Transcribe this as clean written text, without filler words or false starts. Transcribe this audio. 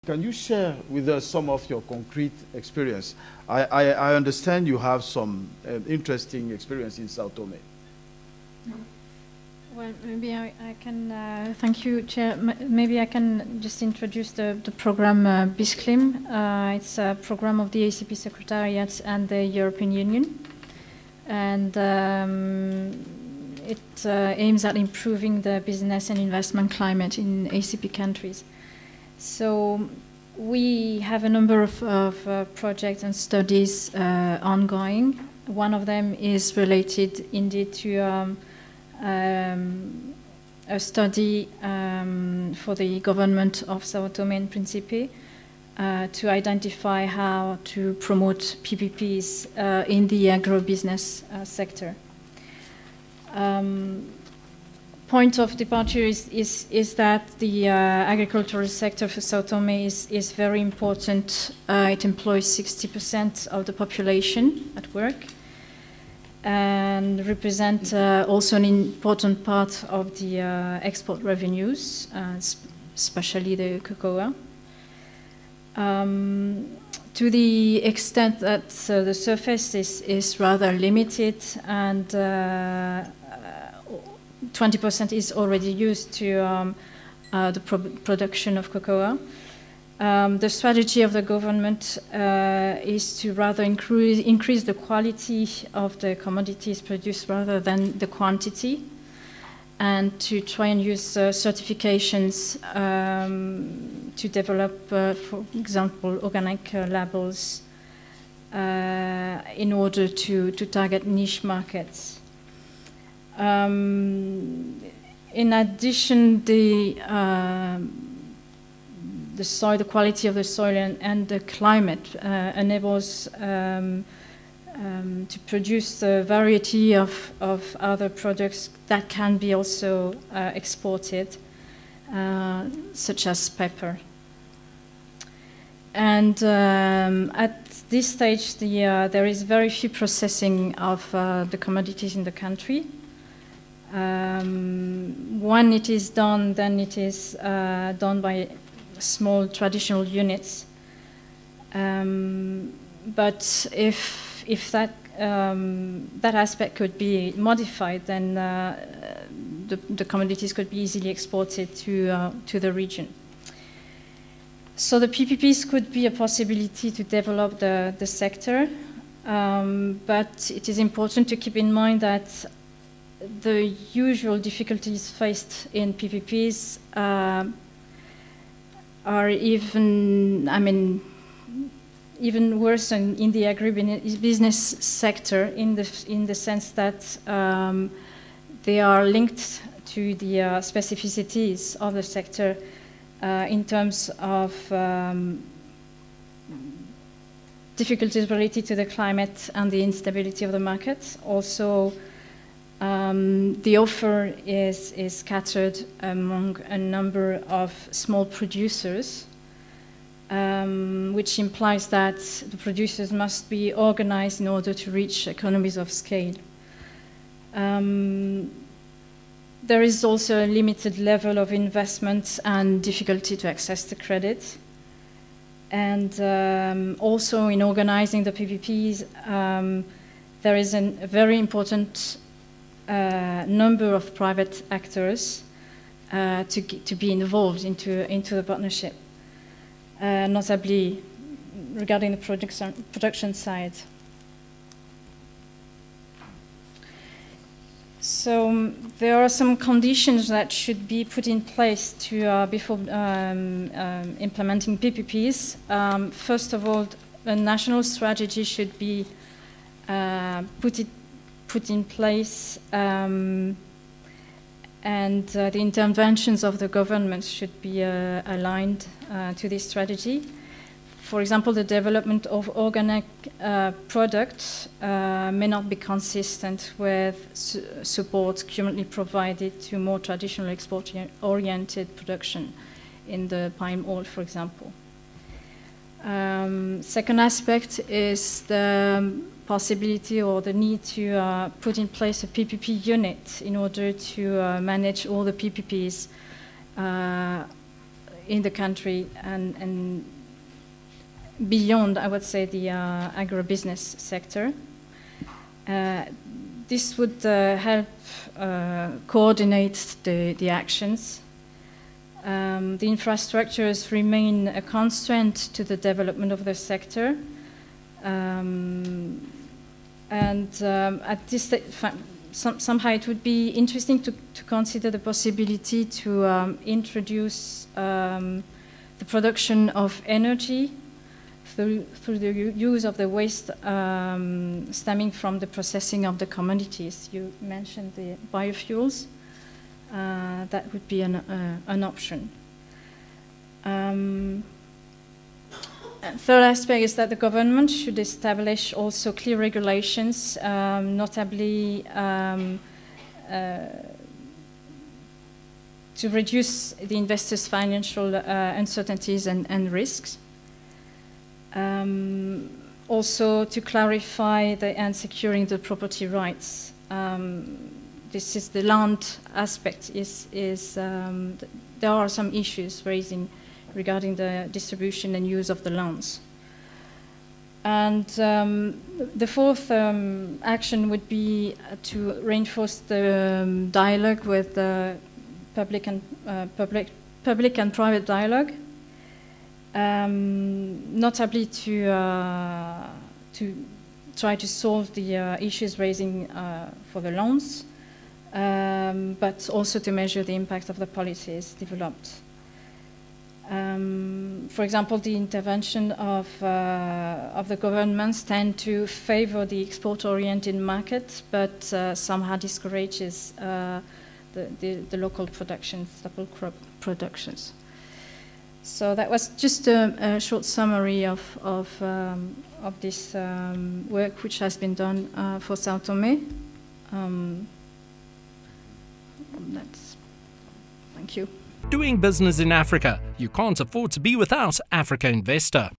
Can you share with us some of your concrete experience? I understand you have some interesting experience in Sao Tome. Well, maybe I can, thank you, Chair. Maybe I can just introduce the program BISCLIM. It's a program of the ACP Secretariat and the European Union. And it aims at improving the business and investment climate in ACP countries. So we have a number of projects and studies ongoing. One of them is related indeed to a study for the government of Sao Tome and Principe to identify how to promote PPPs in the agribusiness sector. Point of departure is that the agricultural sector for Sao Tome is very important. It employs 60% of the population at work and represent also an important part of the export revenues, especially the cocoa. To the extent that the surface is rather limited and 20% is already used to the production of cocoa. The strategy of the government is to rather increase the quality of the commodities produced rather than the quantity, and to try and use certifications to develop, for example, organic labels in order to target niche markets. In addition, the soil, the quality of the soil and the climate enables to produce a variety of other products that can be also exported, such as pepper. And at this stage, there is very few processing of the commodities in the country. When it is done, then it is done by small traditional units. But if that that aspect could be modified, then the commodities could be easily exported to the region. So the PPPs could be a possibility to develop the sector, but it is important to keep in mind that the usual difficulties faced in PPPs are even worse in the agribusiness sector, in the sense that they are linked to the specificities of the sector in terms of difficulties related to the climate and the instability of the market. Also, the offer is scattered among a number of small producers, which implies that the producers must be organized in order to reach economies of scale. There is also a limited level of investment and difficulty to access the credit. And also in organizing the PPPs, there is a very important number of private actors to be involved into the partnership, notably regarding the production side. So there are some conditions that should be put in place to before implementing PPPs. First of all, a national strategy should be put in place, and the interventions of the government should be aligned to this strategy. For example, the development of organic products may not be consistent with support currently provided to more traditional export-oriented production in the palm oil, for example. Second aspect is the possibility or the need to put in place a PPP unit in order to manage all the PPPs in the country and beyond, I would say, the agribusiness sector. This would help coordinate the actions. The infrastructures remain a constraint to the development of the sector. At this stage, somehow it would be interesting to consider the possibility to introduce the production of energy through the use of the waste stemming from the processing of the commodities. You mentioned the biofuels. That would be an option. Third aspect is that the government should establish also clear regulations, notably to reduce the investors' financial uncertainties and risks. Also to clarify and securing the property rights. This is the land aspect. There are some issues regarding the distribution and use of the lands. And the fourth action would be to reinforce the dialogue with the public and private dialogue, notably to try to solve the issues raising for the loans, but also to measure the impact of the policies developed. For example, the intervention of the governments tend to favor the export-oriented market, but somehow discourages the local productions, local crop productions. So that was just a short summary of this work which has been done for Sao Tome. Thank you. Doing business in Africa. You can't afford to be without Africa Investor.